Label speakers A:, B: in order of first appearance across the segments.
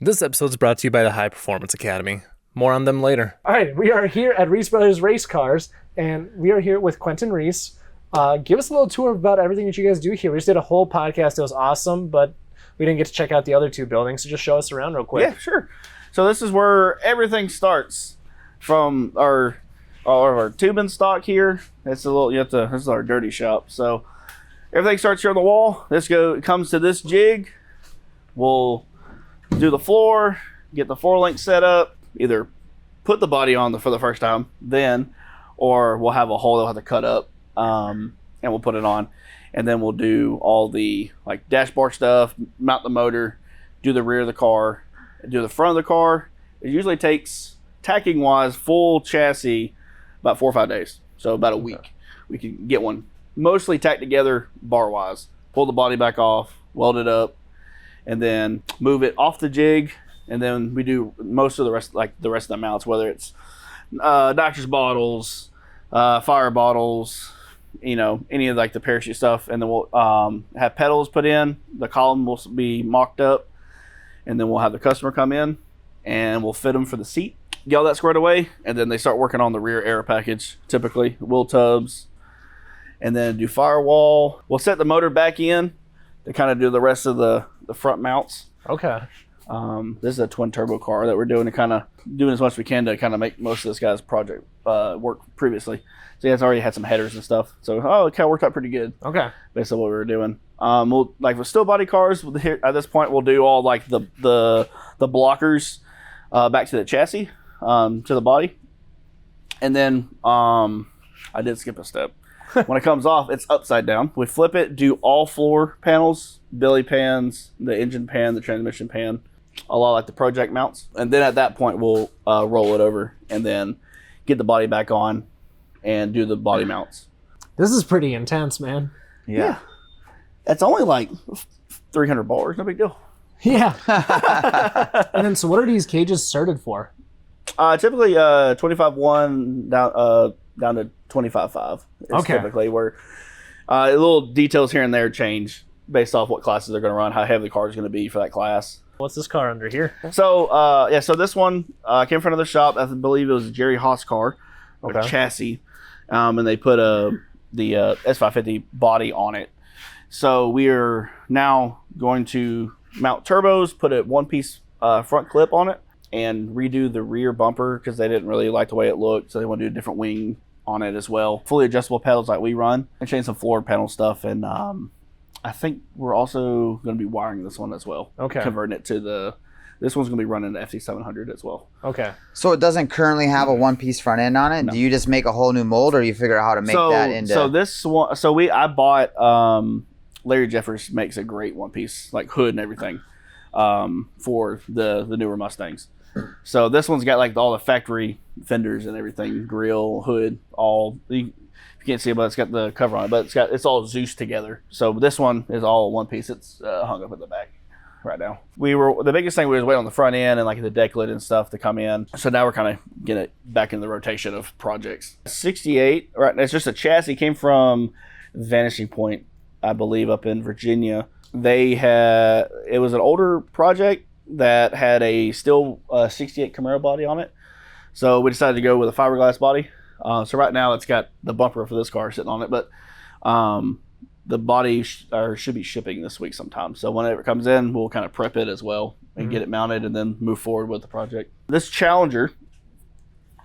A: This episode is brought to you by the High Performance Academy. More on them later.
B: All right, we are here at Reese Brothers Race Cars, and we are here with Quentin Reese. Give us a little tour about everything that you guys do here. We just did a whole podcast. It was awesome, but we didn't get to check out the other two buildings, so just show us around real quick.
C: Yeah, sure. So this is where everything starts from all of our tubing stock here. It's a little, this is our dirty shop. So everything starts here on the wall. It comes to this jig. We'll do the floor, get the 4-link set up, either put the body on for the first time then, or we'll have a hole they'll have to cut up, and we'll put it on. And then we'll do all the like dashboard stuff, mount the motor, do the rear of the car, do the front of the car. It usually takes, tacking wise, full chassis, about 4 or 5 days. So about a week. We can get one mostly tacked together bar wise. Pull the body back off, weld it up, and then move it off the jig. And then we do most of the rest, like the rest of the mounts, whether it's nitrous bottles, fire bottles, any of like the parachute stuff. And then we'll have pedals put in. The column will be mocked up, and then we'll have the customer come in and we'll fit them for the seat, get all that squared away, and then they start working on the rear aero package, typically wheel tubs, and then do firewall. We'll set the motor back in to kind of do the rest of the front mounts.
B: Okay.
C: This is a twin turbo car that we're doing to kind of doing as much as we can to kind of make most of this guy's project work previously. So it's already had some headers and stuff. So it kind of worked out pretty good. Okay. Based on what we were doing. We'll, like with still body cars, at this point we'll do all like the blockers back to the chassis, to the body. And then I did skip a step. When it comes off, it's upside down. We flip it, do all floor panels, billy pans, the engine pan, the transmission pan, a lot like the project mounts. And then at that point, we'll roll it over and then get the body back on and do the body mounts.
B: This is pretty intense, man.
C: Yeah. It's only like 300 bars, no big deal.
B: Yeah. And then, so what are these cages started for?
C: Typically 25.1 down to 25.5.
B: Okay.
C: Typically where little details here and there change based off what classes they're going to run, how heavy the car is going to be for that class.
B: What's this car under here?
C: So so this one came from another shop. I believe it was a Jerry Haas car, a chassis, and they put the S550 body on it. So we are now going to mount turbos, put a one-piece front clip on it, and redo the rear bumper because they didn't really like the way it looked, so they want to do a different wing on it as well. Fully adjustable pedals like we run, and change some floor panel stuff. And I think we're also going to be wiring this one as well. Okay. Converting it to this one's going to be running the FT700 as well.
B: Okay.
D: So it doesn't currently have a one-piece front end on it? No. Do you just make a whole new mold, or you figure out how to make that into...
C: So this one, I bought, Larry Jeffers makes a great one-piece, like hood and everything, for the newer Mustangs. So this one's got like all the factory fenders and everything, grill, hood, all. You can't see it, but it's got the cover on it, but it's all Zeus together. So this one is all one piece. It's hung up in the back right now. The biggest thing we was waiting on the front end and like the deck lid and stuff to come in. So now we're kind of getting it back in the rotation of projects. 68, right? It's just a chassis. Came from Vanishing Point, I believe, up in Virginia. It was an older project that had a still 68 Camaro body on it. So we decided to go with a fiberglass body. So right now it's got the bumper for this car sitting on it, but the body should be shipping this week sometime. So whenever it comes in, we'll kind of prep it as well and get it mounted and then move forward with the project. This Challenger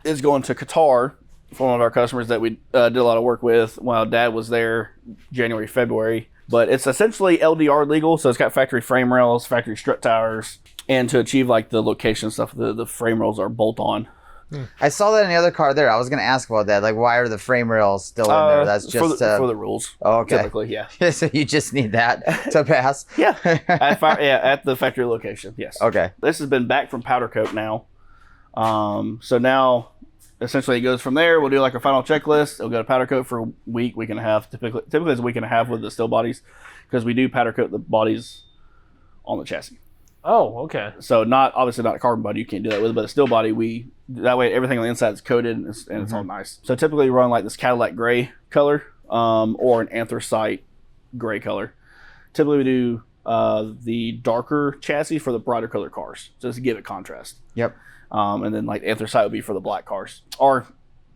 C: is going to Qatar for one of our customers that we did a lot of work with while Dad was there January, February. But it's essentially LDR legal, so it's got factory frame rails, factory strut tires, and to achieve like the location stuff, the frame rails are bolt on.
D: I saw that in the other car there. I was going to ask about that. Like, why are the frame rails still in there? That's just
C: for the rules.
D: Oh, okay.
C: Typically, yeah.
D: So you just need that to pass.
C: Yeah. At the factory location. Yes.
D: Okay.
C: This has been back from powder coat now. So now essentially it goes from there. We'll do like a final checklist. It'll go to powder coat for a week and a half. Typically it's a week and a half with the still bodies because we do powder coat the bodies on the chassis.
B: Oh, okay.
C: So obviously not a carbon body, you can't do that with, but a still body, that way everything on the inside is coated and it's all nice. So typically run like this Cadillac gray color or an anthracite gray color. Typically we do the darker chassis for the brighter color cars, just to give it contrast.
D: Yep.
C: And then like anthracite would be for the black cars. Our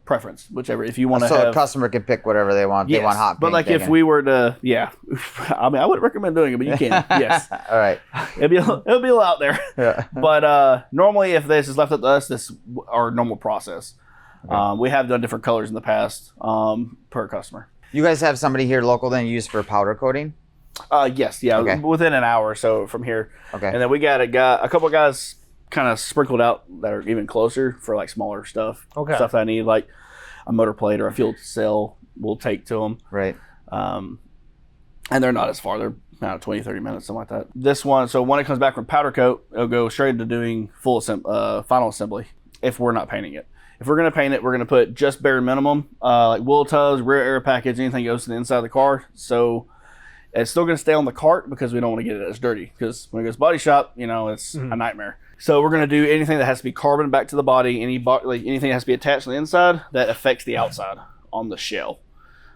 C: preference, whichever. If you want to
D: So
C: have,
D: the customer can pick whatever they want.
C: yes,
D: They want hot pink.
C: but like if we were to, I mean, I wouldn't recommend doing it, but you can. Yes.
D: All right.
C: It'll be a little out there.
D: Yeah.
C: But normally, if this is left up to us, this is our normal process. Okay. We have done different colors in the past per customer.
D: You guys have somebody here local then use for powder coating?
C: Yes, yeah,
D: Okay.
C: within an hour or so from here.
D: Okay.
C: And then we got a couple of guys kind of sprinkled out that are even closer for like smaller stuff.
B: Okay.
C: Stuff that I need, like a motor plate or a fuel cell, we'll take to them.
D: Right.
C: And they're not as far. They're about 20, 30 minutes, something like that. This one, so when it comes back from powder coat, it'll go straight into doing final assembly if we're not painting it. If we're going to paint it, we're going to put just bare minimum, like wheel tubs, rear air package, anything goes to the inside of the car. So it's still going to stay on the cart because we don't want to get it as dirty. Because when it goes body shop, it's a nightmare. So we're going to do anything that has to be carbon back to the body, anything that has to be attached to the inside that affects the outside on the shell.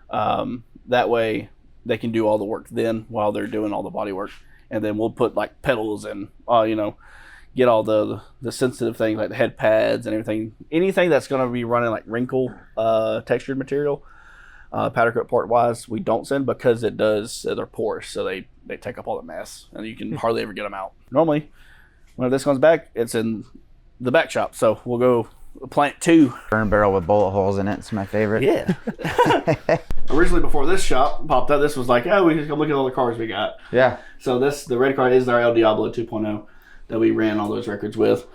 C: That way they can do all the work then while they're doing all the body work. And then we'll put like pedals and, get all the sensitive things like the head pads and everything. Anything that's going to be running like wrinkle textured material, powder coat part wise, we don't send because they're porous. So they take up all the mess and you can hardly ever get them out. Normally, when this comes back, it's in the back shop. So we'll go plant 2.
D: Burn barrel with bullet holes in it. It's my favorite.
C: Yeah. Originally, before this shop popped up, this was like, we just go look at all the cars we got.
D: Yeah.
C: So the red car is our El Diablo 2.0 that we ran all those records with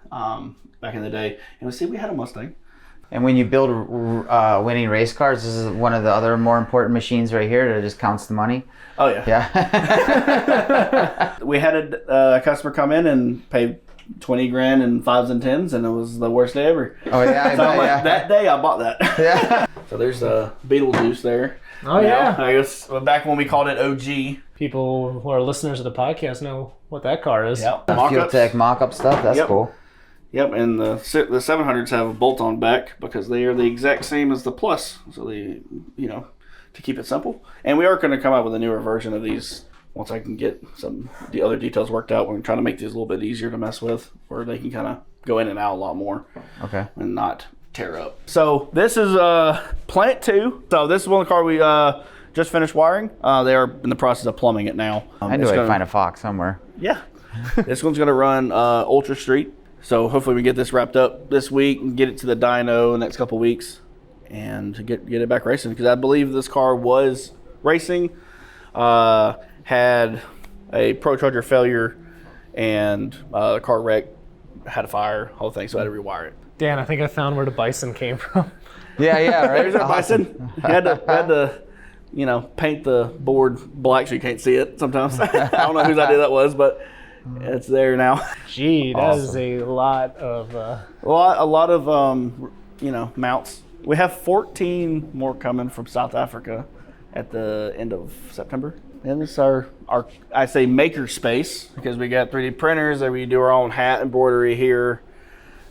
C: back in the day. And we had a Mustang.
D: And when you build winning race cars, this is one of the other more important machines right here that just counts the money.
C: Oh, yeah.
D: Yeah.
C: We had a customer come in and pay $20,000 in 5s and 10s, and it was the worst day ever.
D: Oh, yeah.
C: So that day I bought that.
D: Yeah.
C: So there's Beetlejuice there.
B: Oh, yeah.
C: I guess back when we called it OG.
B: People who are listeners of the podcast know what that car is.
C: Yep.
D: Fuel Tech mock-up stuff. That's cool.
C: Yep, and the 700s have a bolt-on back because they are the exact same as the Plus. So they, to keep it simple. And we are going to come out with a newer version of these once I can get the other details worked out. We're trying to make these a little bit easier to mess with, where they can kind of go in and out a lot more. Okay. And not tear up. So this is plant 2. So this is one of the car we just finished wiring. They are in the process of plumbing it now.
D: I knew I'd find a Fox somewhere.
C: Yeah. This one's going to run Ultra Street. So hopefully we get this wrapped up this week and get it to the dyno the next couple weeks and get it back racing. Because I believe this car was racing, had a Pro Charger failure, and the car wreck, had a fire, whole thing, so I had to rewire it.
B: Dan, I think I found where the bison came from.
D: Yeah, right.
C: There's our bison. Had to paint the board black so you can't see it sometimes. I don't know whose idea that was, but it's there now.
B: Gee, that is a lot of...
C: a lot of mounts. We have 14 more coming from South Africa at the end of September. And this is our I say maker space, because we got 3D printers that we do our own hat embroidery here.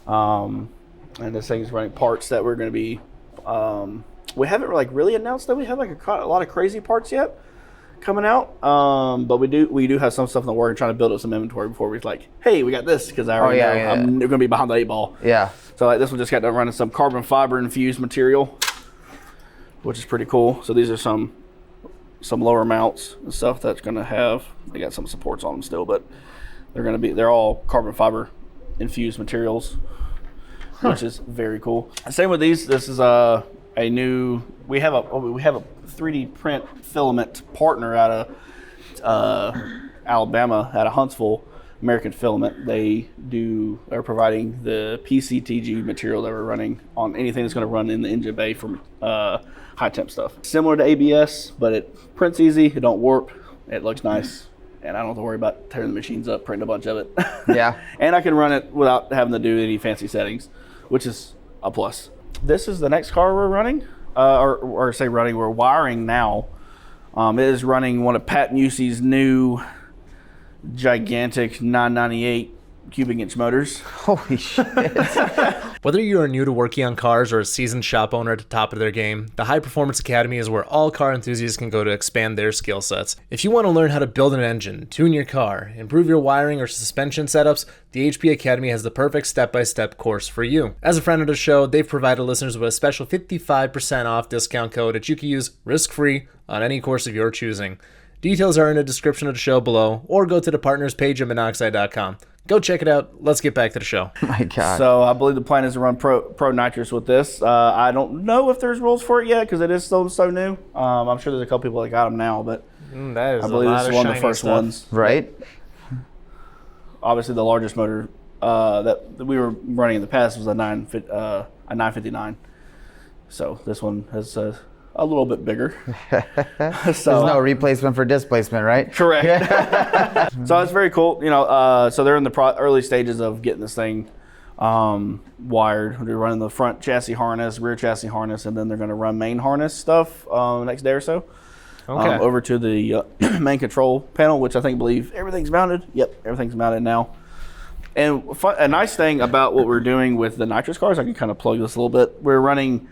C: And this thing's running parts that we're going to be... we haven't really announced that we have a lot of crazy parts yet coming out, but we do have some stuff in the work and trying to build up some inventory before we're like, hey, we got this, because I already know I'm going to be behind the 8 ball. Yeah. So this one just got done running some carbon fiber infused material, which is pretty cool. So these are some lower mounts and stuff that's going to have, they got some supports on them still, but they're all carbon fiber infused materials, which is very cool. Same with these. This is we have a 3D print filament partner out of Alabama, out of Huntsville, American Filament. They are providing the PCTG material that we're running on anything that's going to run in the engine bay from high temp stuff. Similar to ABS, but it prints easy, it don't warp, it looks nice, and I don't have to worry about tearing the machines up, printing a bunch of it. Yeah. And I can run it without having to do any fancy settings, which is a plus. This is the next car we're running, we're wiring now. It is running one of Pat Musey's new gigantic 998 cubic inch motors.
D: Holy shit.
A: Whether you are new to working on cars or a seasoned shop owner at the top of their game, the High Performance Academy is where all car enthusiasts can go to expand their skill sets. If you want to learn how to build an engine, tune your car, improve your wiring or suspension setups, the HP Academy has the perfect step-by-step course for you. As a friend of the show, they've provided listeners with a special 55% off discount code that you can use risk-free on any course of your choosing. Details are in the description of the show below, or go to the partners page at Minnoxide.com. Go check it out. Let's get back to the show.
D: Oh my God.
C: So I believe the plan is to run pro nitrous with this. I don't know if there's rules for it yet because it is still so new. I'm sure there's a couple people that got them now, but
B: That is
C: I believe this is one of the first ones.
D: Right?
C: Obviously, the largest motor that we were running in the past was a 959. So this one has a little bit bigger.
D: There's no replacement for displacement, right?
C: Correct. So it's very cool. So they're in the early stages of getting this thing wired. They're running the front chassis harness, rear chassis harness, and then they're going to run main harness stuff next day or so.
B: Okay.
C: Over to the main control panel, which I believe everything's mounted. Yep, everything's mounted now. And a nice thing about what we're doing with the nitrous cars, I can kind of plug this a little bit. We're running,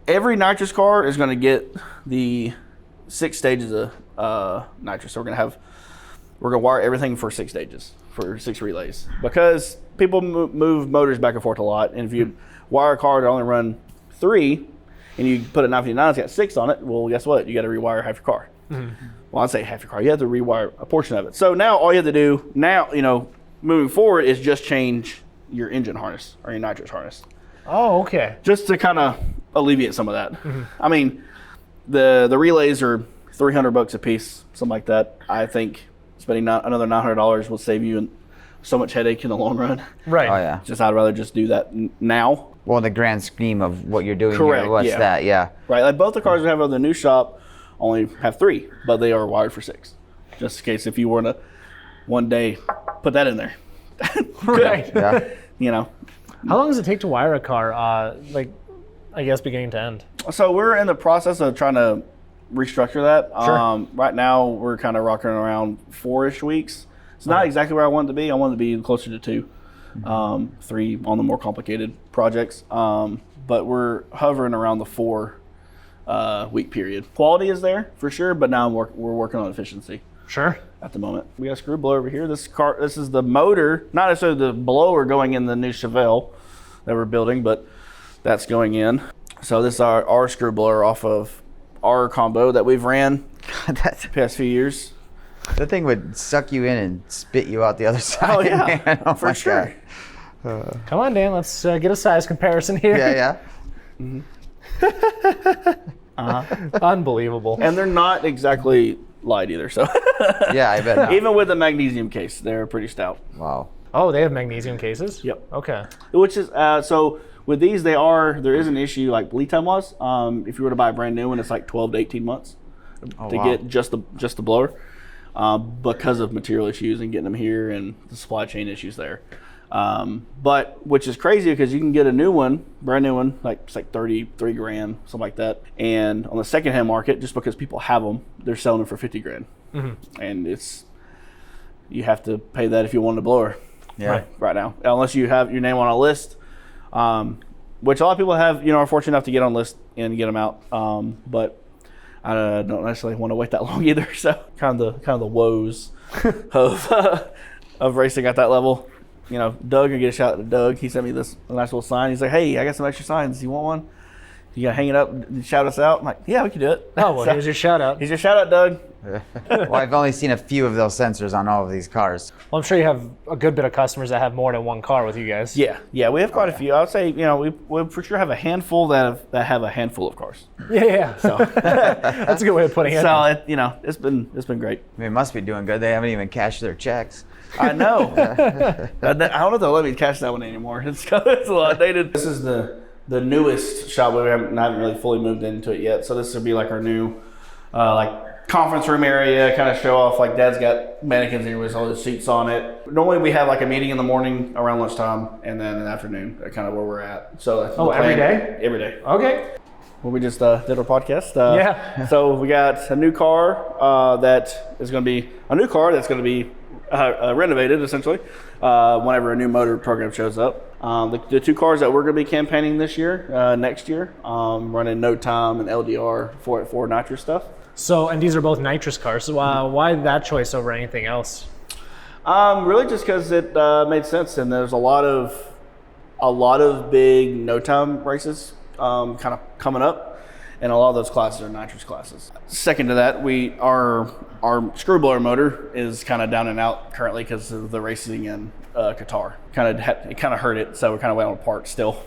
C: every nitrous car is going to get the 6 stages of nitrous. So we're going to wire everything for 6 stages, for 6 relays. Because people move motors back and forth a lot. And if you wire a car to only run 3, and you put a 959, it's got 6 on it, well, guess what? You got to rewire half your car. Mm-hmm. Well, I'd say half your car. You have to rewire a portion of it. So now all you have to do moving forward is just change your engine harness or your nitrous harness.
B: Oh, okay.
C: Just to kind of alleviate some of that. Mm-hmm. I mean, the relays are $300 a piece, something like that. I think spending another $900 will save you so much headache in the long run.
B: Right.
D: Oh, yeah.
C: I'd rather just do that now.
D: Well, in the grand scheme of what you're doing
C: Correct,
D: here, what's
C: yeah.
D: that? Yeah.
C: Right, like both the cars we have in the new shop only have 3, but they are wired for 6. Just in case if you were to one day put that in there.
B: Right.
D: Yeah.
B: How long does it take to wire a car, I guess beginning to end?
C: So we're in the process of trying to restructure that.
B: Sure.
C: Right now we're kind of rocking around 4-ish weeks. It's not exactly where I want it to be. I want it to be closer to 2. 3 on the more complicated projects, but we're hovering around the 4 week period. Quality is there for sure, but now we're working on efficiency.
B: Sure.
C: At the moment, we got a screw blower over here. This is the motor, not necessarily the blower going in the new Chevelle that we're building, but that's going in. So this is our screw blower off of our combo that we've ran
D: That's,
C: the past few years.
D: that thing would suck you in and spit you out the other side.
C: Oh yeah,
D: man. Oh,
C: for
D: my
C: sure.
D: God.
B: Come on, Dan. Let's get a size comparison here.
D: Yeah.
B: Unbelievable.
C: And they're not exactly light either. So
D: Yeah, I bet not.
C: even with the magnesium case, they're pretty stout.
D: Wow.
B: Oh, they have magnesium cases?
C: Yep.
B: Okay.
C: Which is so with these, there is an issue like lead time was. If you were to buy a brand new one, it's like 12 to 18 months to get just the blower, because of material issues and getting them here and the supply chain issues there. But which is crazy because you can get a new one, brand new one, it's like 33 grand, something like that. And on the secondhand market, just because people have them, they're selling them for 50 grand. Mm-hmm. And you have to pay that if you want a blower.
D: Yeah.
C: Right now, unless you have your name on a list, which a lot of people have, are fortunate enough to get on list and get them out. But I don't necessarily want to wait that long either. So kind of the woes of racing at that level. Doug, I get a shout out to Doug. He sent me this nice little sign. He's like, "Hey, I got some extra signs. You want one? You gotta hang it up and shout us out." I'm like, "Yeah, we can do it."
B: Oh, well, here's your shout out.
C: Here's your shout out, Doug.
D: Well, I've only seen a few of those sensors on all of these cars.
B: Well, I'm sure you have a good bit of customers that have more than one car with you guys.
C: Yeah, we have quite a few. I would say, we for sure have a handful that have a handful of cars.
B: Yeah.
C: So
B: That's a good way of putting it.
C: So it's been great.
D: I mean, it must be doing good. They haven't even cashed their checks.
C: I know. I don't know if they'll let me cash that one anymore. It's a lot dated. This is the newest shop. We haven't really fully moved into it yet. So this would be like our new conference room area, kind of show off. Like Dad's got mannequins here with all the seats on it. Normally we have like a meeting in the morning around lunchtime, and then in the afternoon, kind of where we're at. So that's
B: every day?
C: Every day.
B: Okay.
C: Well, we just did our podcast.
B: Yeah.
C: So we got a new car that's going to be renovated essentially. whenever a new motor program shows up. The 2 cars that we're going to be campaigning this year, next year, running No Time and LDR 484 nitrous stuff.
B: So, and these are both nitrous cars. So why that choice over anything else?
C: Really just because it made sense, and there's a lot of big No Time races kind of coming up. And a lot of those classes are nitrous classes. Second to that, our screw blower motor is kind of down and out currently because of the racing in Qatar. It kind of hurt it, so we're kind of waiting on parts still.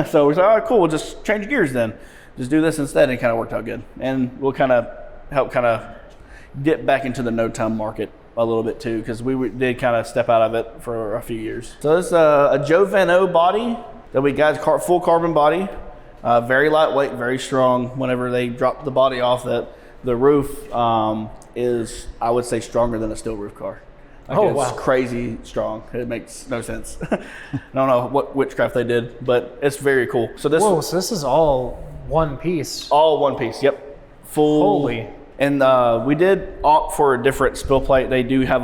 C: So we said, all right, cool, we'll just change gears then. Just do this instead, and it kind of worked out good. And we'll kind of help get back into the No Time market a little bit too, because we did kind of step out of it for a few years. So this is a Joe Van O body that we got, full carbon body. Very lightweight, very strong. Whenever they drop the body off, the roof is, I would say, stronger than a steel roof car. It's crazy strong. It makes no sense. I don't know what witchcraft they did, but it's very cool. So
B: this is all one piece.
C: All one piece. Yep. Full.
B: Holy.
C: And we did opt for a different spill plate. They do have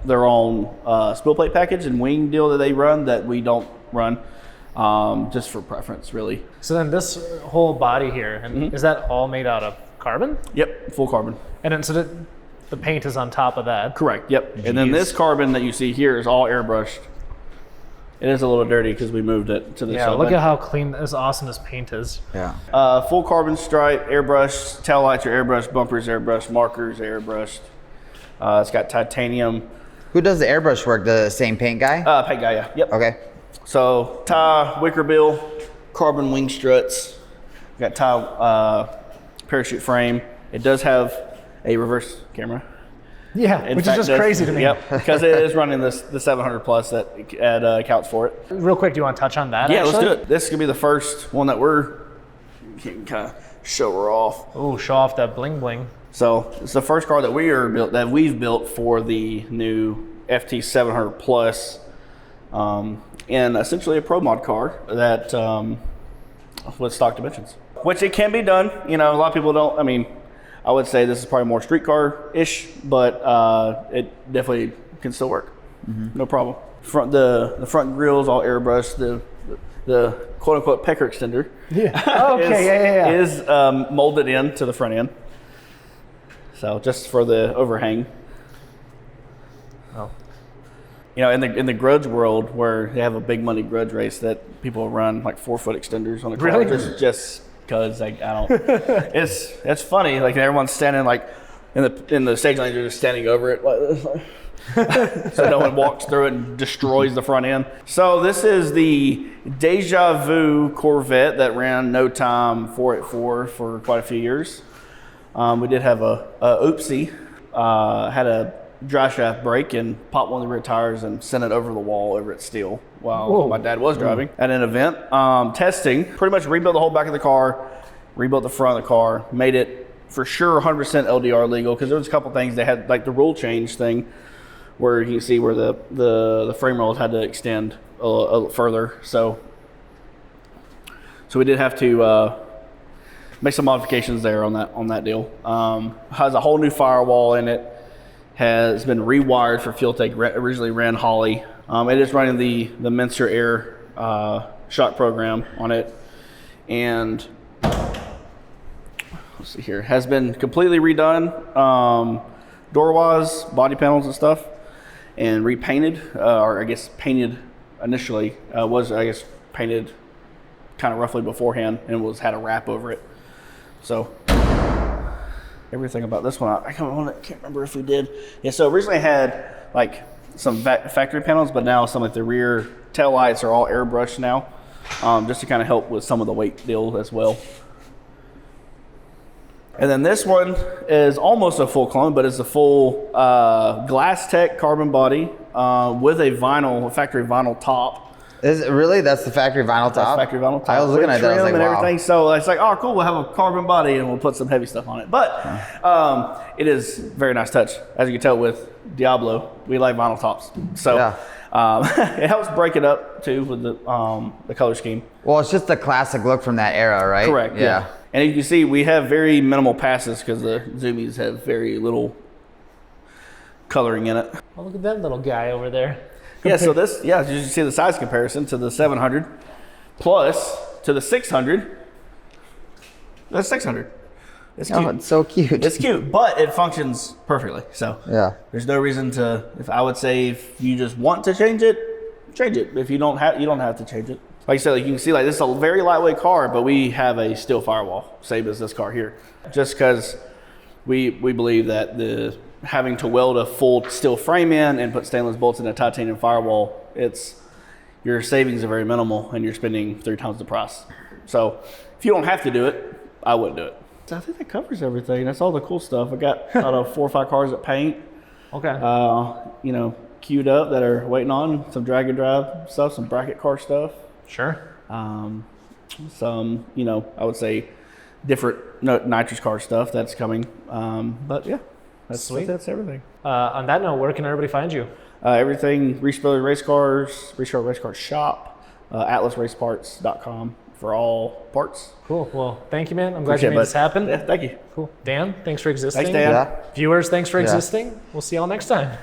C: their own spill plate package and wing deal that they run that we don't run. Just for preference, really.
B: So then this whole body here, and is that all made out of carbon?
C: Yep, full carbon.
B: And then so the paint is on top of that?
C: Correct, yep. And then this carbon that you see here is all airbrushed. It is a little dirty because we moved it to the
B: Yeah, look at how clean, as awesome this paint is.
D: Yeah.
C: Full carbon stripe, airbrushed, tail lights are airbrushed, bumpers airbrushed, markers airbrushed. It's got titanium.
D: Who does the airbrush work? The same paint guy?
C: Paint guy, yeah. Yep.
D: Okay.
C: So tie, wicker bill, carbon wing struts. Got tie parachute frame. It does have a reverse camera.
B: Yeah, which is just crazy to me.
C: Yep, because it is running the 700 plus that accounts for it.
B: Real quick, do you want to touch on that?
C: Yeah,
B: actually?
C: let's do it. This is gonna be the first one that we're can kind of show her off.
B: Oh, show off that bling bling.
C: So it's the first car that we've built for the new FT 700 plus. And essentially a pro mod car that with stock dimensions, which it can be done. You know, a lot of people don't. I mean, I would say this is probably more street car ish, but it definitely can still work. No problem. The front grille is all airbrushed. The quote unquote pecker extender.
B: Yeah. Okay.
C: Is molded into the front end. So just for the overhang.
B: Oh.
C: You know, in the grudge world, where they have a big money grudge race that people run like 4-foot extenders on the car,
B: really?
C: just because I don't. it's funny. Like everyone's standing like in the stage lane, they're just standing over it, like, so no one walks through it and destroys the front end. So this is the Deja Vu Corvette that ran No Time 484 for quite a few years. We did have a oopsie, had a dry shaft break and popped one of the rear tires and sent it over the wall over at steel while my dad was driving at an event. Testing, pretty much rebuilt the whole back of the car, rebuilt the front of the car, made it for sure 100% LDR legal, because there was a couple things they had, like the rule change thing where you can see where the frame rails had to extend a little further. So we did have to make some modifications there on that deal. Has a whole new firewall in it. Has been rewired for fuel tank. Originally ran Holly. It is running the Mincer Air shock program on it, and let's see here, has been completely redone, door wise, body panels and stuff, and repainted, or I guess painted initially. Was I guess painted kind of roughly beforehand, and had a wrap over it. So everything about this one, I can't remember if we did. Yeah, so originally I had like some factory panels, but now some of the rear tail lights are all airbrushed now, just to kind of help with some of the weight deal as well. And then this one is almost a full clone, but it's a full Glass Tech carbon body with a factory vinyl top.
D: Is it really? That's the factory vinyl top?
C: That's factory vinyl top.
D: I was looking at that, I was like,
C: and
D: wow.
C: everything. So it's like, oh, cool, we'll have a carbon body and we'll put some heavy stuff on it. But it is a very nice touch. As you can tell with Diablo, we like vinyl tops. So it helps break it up too with the color scheme.
D: Well, it's just the classic look from that era, right?
C: Correct, yeah. And you can see we have very minimal passes because the Zoomies have very little coloring in it.
B: Oh, look at that little guy over there.
C: Yeah, so this, as you see the size comparison to the 700 plus to the 600. That's 600. It's cute.
D: Oh, it's so cute.
C: It's cute, but it functions perfectly. So
D: Yeah.
C: there's no reason to. If I would say, if you just want to change it, change it. If you don't have to change it. Like I said, like you can see, like this is a very lightweight car, but we have a steel firewall, same as this car here. Just because we believe that having to weld a full steel frame in and put stainless bolts in a titanium firewall, your savings are very minimal, and you're spending 3 times the price. So if you don't have to do it, I wouldn't do it. So I think that covers everything. That's all the cool stuff. I got out of 4 or 5 cars that paint.
B: Okay.
C: Queued up that are waiting on some drag and drive stuff, some bracket car stuff.
B: Sure.
C: Some, I would say different nitrous car stuff that's coming. But yeah,
B: Sweet.
C: That's everything.
B: On that note, where can everybody find you?
C: Everything Reese Brothers Race Cars, Reese Brothers Race Cars Shop, atlasraceparts.com for all parts.
B: Cool. Well, thank you, man. I'm glad you made this happen.
C: Yeah, thank you.
B: Cool. Dan, thanks for existing.
C: Thanks, Dan.
D: Yeah.
B: Viewers, thanks for
D: Yeah.
B: existing. We'll see y'all next time.